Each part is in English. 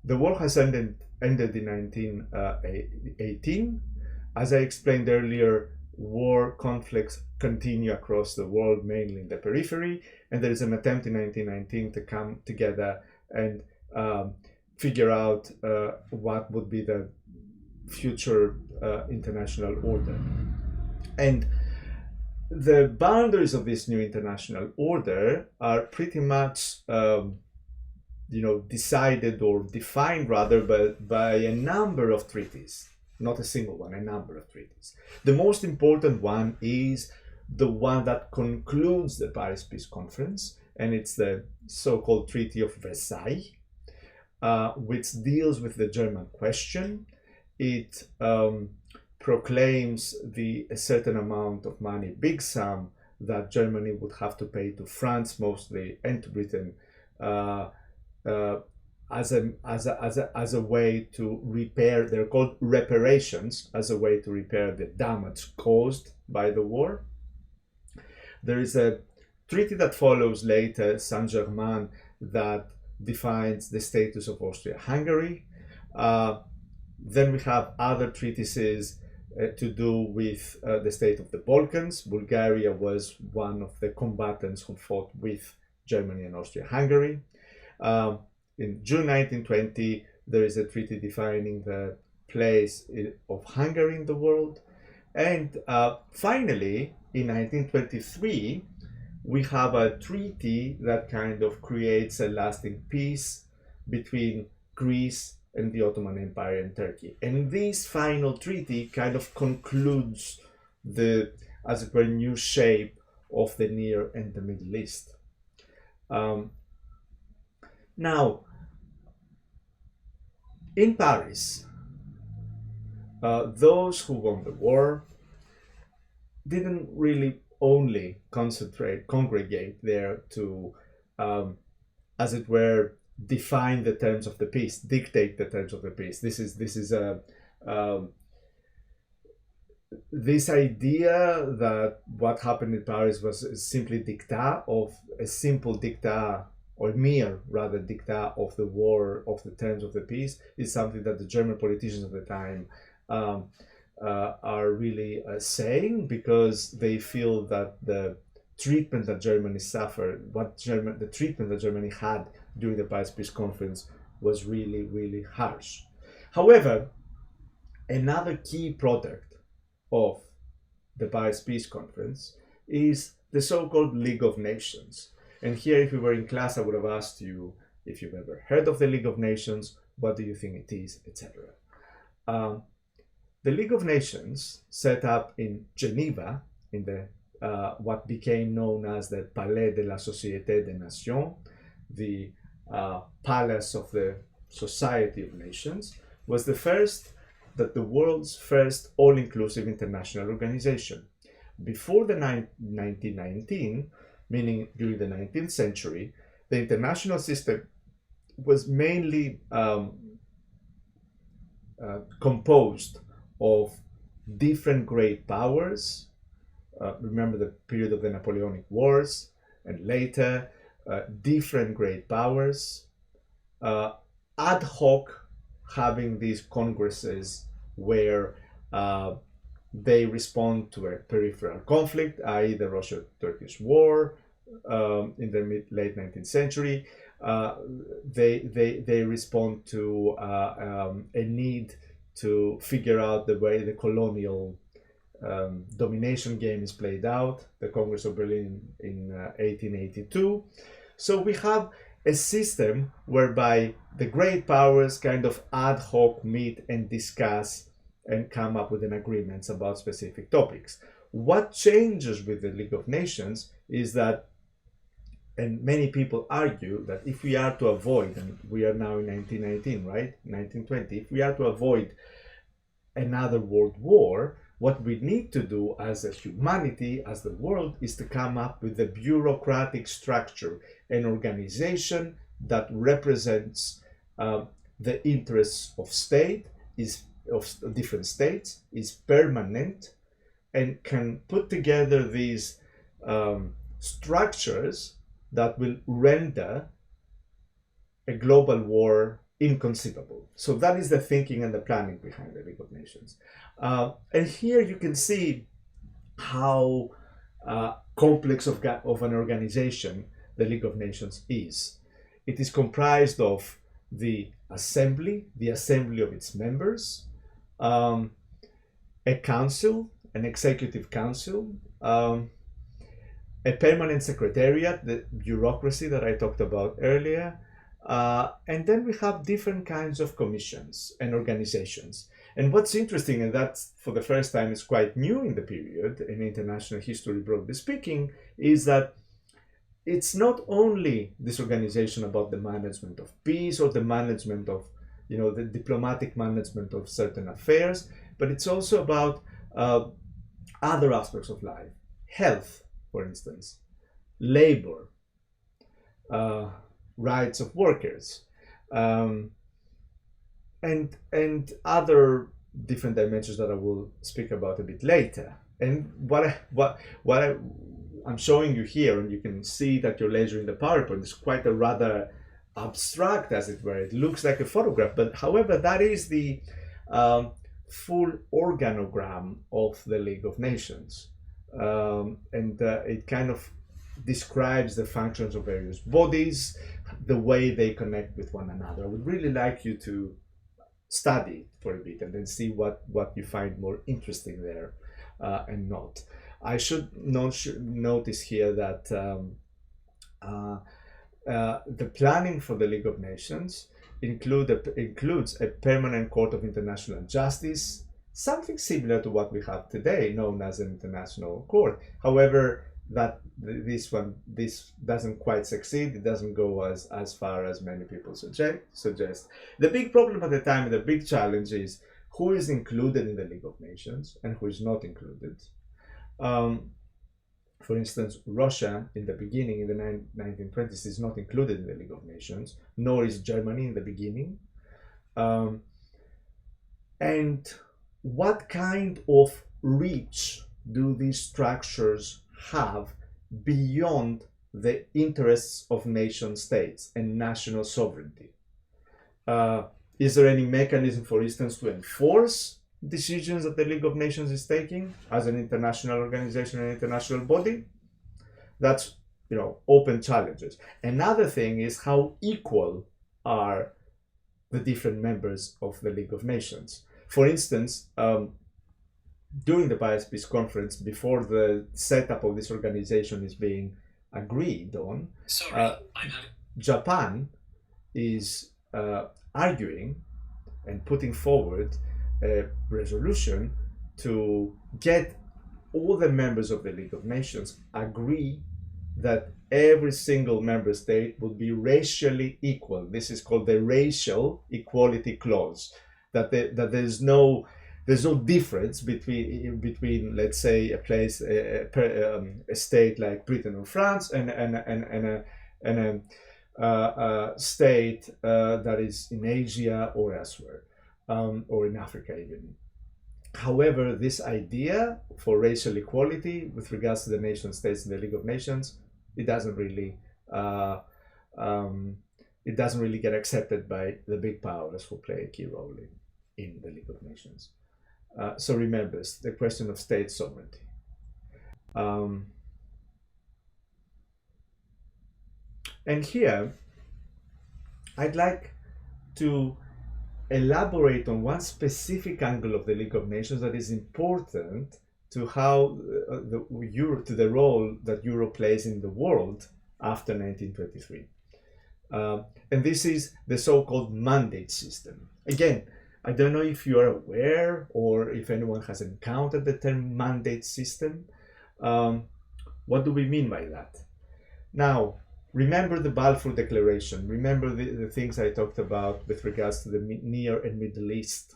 The war has ended in 1918. As I explained earlier, war conflicts continue across the world, mainly in the periphery, and there is an attempt in 1919 to come together and figure out what would be the future international order. And the boundaries of this new international order are pretty much decided or defined rather by a number of treaties, not a single one, a number of treaties. The most important one is the one that concludes the Paris Peace Conference, and it's the so-called Treaty of Versailles, which deals with the German question. It proclaims a certain amount of money, big sum, that Germany would have to pay to France mostly and to Britain as a way to repair. They're called reparations, as a way to repair the damage caused by the war. There is a treaty that follows later, Saint-Germain, that defines the status of Austria-Hungary. Then we have other treatises to do with the state of the Balkans. Bulgaria was one of the combatants who fought with Germany and Austria-Hungary. In June 1920, there is a treaty defining the place of Hungary in the world. And finally, in 1923, we have a treaty that kind of creates a lasting peace between Greece and the Ottoman Empire and Turkey. And this final treaty kind of concludes the, as it were, new shape of the Near and the Middle East. Now, in Paris, those who won the war didn't really only congregate there to, as it were, define the terms of the peace, dictate the terms of the peace. This idea that what happened in Paris was simply dictat of a simple dictat, or mere rather dictat of the war, of the terms of the peace, is something that the German politicians of the time are really saying, because they feel that the treatment that Germany suffered, the treatment that Germany had during the Paris Peace Conference was really, really harsh. However, another key product of the Paris Peace Conference is the so-called League of Nations. And here, if we were in class, I would have asked you if you've ever heard of the League of Nations, what do you think it is, etc. The League of Nations, set up in Geneva, in the what became known as the Palais de la Société des Nations, the Palace of the Society of Nations, was the world's first all-inclusive international organization. Before the 1919, meaning during the 19th century, the international system was mainly composed of different great powers. Remember the period of the Napoleonic Wars, and later different great powers, ad hoc, having these congresses where they respond to a peripheral conflict, i.e. the Russo-Turkish War in the late 19th century. They respond to a need to figure out the way the colonial domination game is played out, the Congress of Berlin in 1882. So we have a system whereby the great powers kind of ad hoc meet and discuss and come up with an agreements about specific topics. What changes with the League of Nations is that, and many people argue that if we are to avoid, and we are now in 1919, right, 1920, if we are to avoid another world war, what we need to do as a humanity, as the world, is to come up with a bureaucratic structure, an organization that represents the interests of different states, is permanent, and can put together these structures that will render a global war inconceivable. So that is the thinking and the planning behind the League of Nations. And here you can see how complex of an organization the League of Nations is. It is comprised of the assembly of its members, a council, an executive council, a permanent secretariat, the bureaucracy that I talked about earlier, and then we have different kinds of commissions and organizations. And what's interesting, and that for the first time is quite new in the period in international history, broadly speaking, is that it's not only this organization about the management of peace or the management of, the diplomatic management of certain affairs, but it's also about other aspects of life, health, for instance, labor, rights of workers, and other different dimensions that I will speak about a bit later. And what I'm showing you here, and you can see that your leisure in the PowerPoint, is quite a rather abstract, as it were. It looks like a photograph, but however, that is the full organogram of the League of Nations. And it kind of describes the functions of various bodies, the way they connect with one another. I would really like you to study it for a bit and then see what you find more interesting there and not. I should notice here that the planning for the League of Nations includes a permanent court of international justice, something similar to what we have today, known as an international court. However, this doesn't quite succeed. It doesn't go as far as many people suggest. The big problem at the time, the big challenge, is who is included in the League of Nations and who is not included. For instance, Russia in the beginning, in the 1920s, is not included in the League of Nations, nor is Germany in the beginning. And what kind of reach do these structures have beyond the interests of nation states and national sovereignty? Is there any mechanism, for instance, to enforce decisions that the League of Nations is taking as an international organization, an international body? That's, open challenges. Another thing is how equal are the different members of the League of Nations. For instance, during the Paris Peace Conference, before the setup of this organization is being agreed on, Japan is arguing and putting forward a resolution to get all the members of the League of Nations agree that every single member state would be racially equal. This is called the Racial Equality Clause. That there's no difference between let's say a state like Britain or France and a state that is in Asia or elsewhere, or in Africa even. However, this idea for racial equality with regards to the nation states in the League of Nations, it doesn't really get accepted by the big powers who play a key role in the League of Nations. So remember, the question of state sovereignty. And here, I'd like to elaborate on one specific angle of the League of Nations that is important to how to the role that Europe plays in the world after 1923. And this is the so-called mandate system. Again, I don't know if you are aware or if anyone has encountered the term mandate system. What do we mean by that? Now, remember the Balfour Declaration. Remember the things I talked about with regards to the Near and Middle East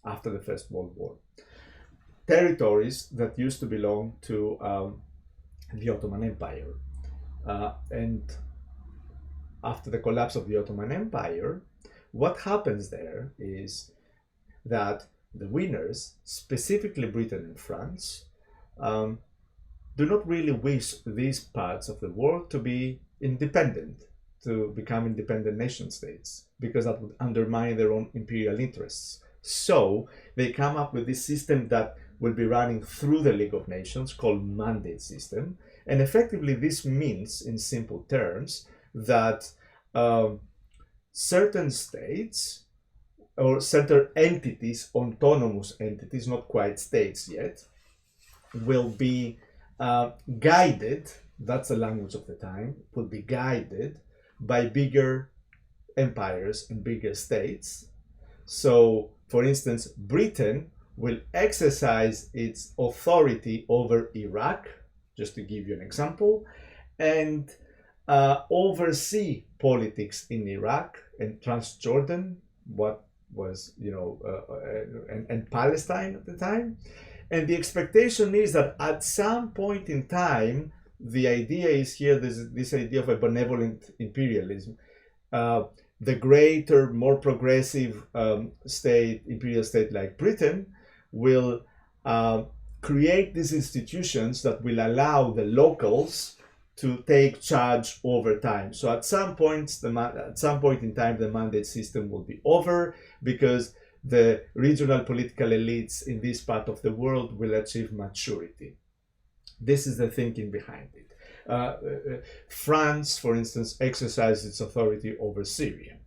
after the First World War. Territories that used to belong to the Ottoman Empire. And after the collapse of the Ottoman Empire, what happens there is that the winners, specifically Britain and France, do not really wish these parts of the world to be independent, to become independent nation states because that would undermine their own imperial interests. So they come up with this system that will be running through the League of Nations called mandate system. And effectively, this means, in simple terms, that certain states or certain entities, autonomous entities, not quite states yet, will be guided, that's the language of the time, will be guided by bigger empires and bigger states. So, for instance, Britain will exercise its authority over Iraq, just to give you an example, and oversee politics in Iraq and Transjordan, what was, and Palestine at the time. And the expectation is that at some point in time, the idea is here, this idea of a benevolent imperialism. The greater, more progressive imperial state like Britain will create these institutions that will allow the locals to take charge over time. So at some point in time, the mandate system will be over because the regional political elites in this part of the world will achieve maturity. This is the thinking behind it. France, for instance, exercises its authority over Syria.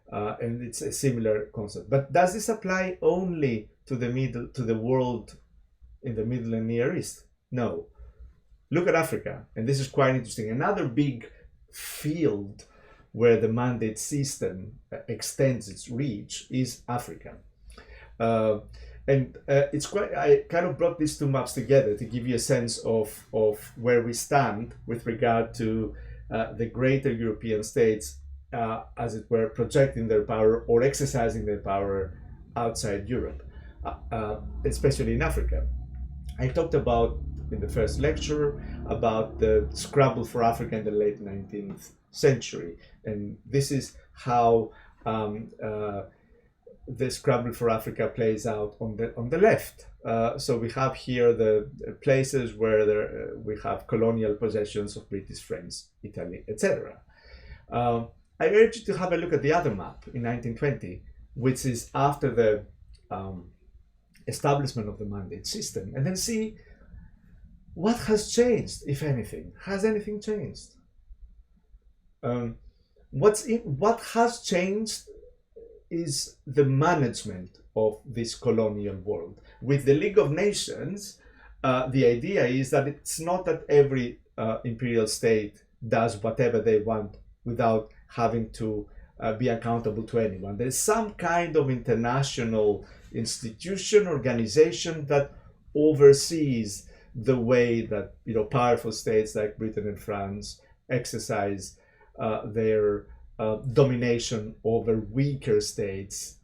And it's a similar concept. But does this apply only to the world in the Middle and Near East? No. Look at Africa, and this is quite interesting. Another big field where the mandate system extends its reach is Africa. It's quite, I kind of brought these two maps together to give you a sense of where we stand with regard to the greater European states, as it were, projecting their power or exercising their power outside Europe, especially in Africa. I talked about in the first lecture about the scramble for Africa in the late 19th century, and this is how the scramble for Africa plays out on the left. So we have here the places where we have colonial possessions of British, French, Italy, etc. I urge you to have a look at the other map in 1920, which is after the establishment of the mandate system, and then see what has changed, if anything. Has anything changed? What has changed is the management of this colonial world. With the League of Nations, the idea is that it's not that every imperial state does whatever they want without having to be accountable to anyone. There's some kind of international institution, organization that oversees the way that powerful states like Britain and France exercise their domination over weaker states.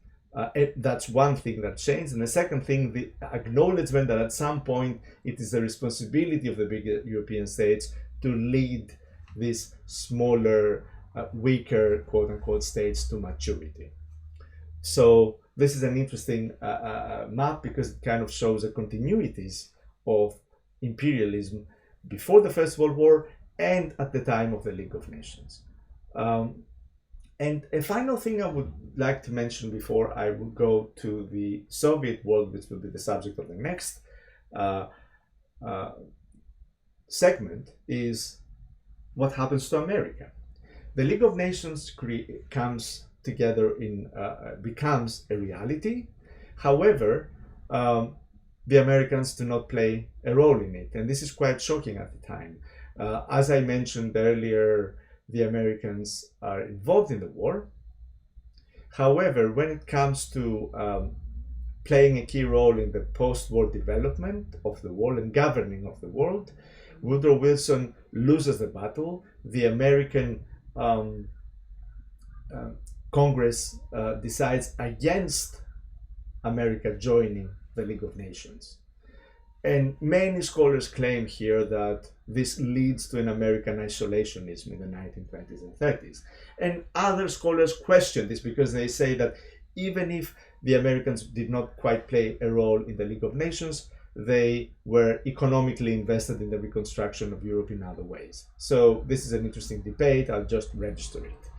That's one thing that changed. And the second thing, the acknowledgement that at some point it is the responsibility of the bigger European states to lead these smaller, weaker, quote-unquote, states to maturity. So this is an interesting map because it kind of shows the continuities of imperialism before the First World War and at the time of the League of Nations. And a final thing I would like to mention before I will go to the Soviet world, which will be the subject of the next segment, is what happens to America. The League of Nations comes together becomes a reality. However, the Americans do not play a role in it, and this is quite shocking at the time. As I mentioned earlier, the Americans are involved in the war. However, when it comes to playing a key role in the post-war development of the world and governing of the world, Woodrow Wilson loses the battle. The American Congress decides against America joining the League of Nations. And many scholars claim here that this leads to an American isolationism in the 1920s and 30s. And other scholars question this because they say that even if the Americans did not quite play a role in the League of Nations, they were economically invested in the reconstruction of Europe in other ways. So this is an interesting debate. I'll just register it.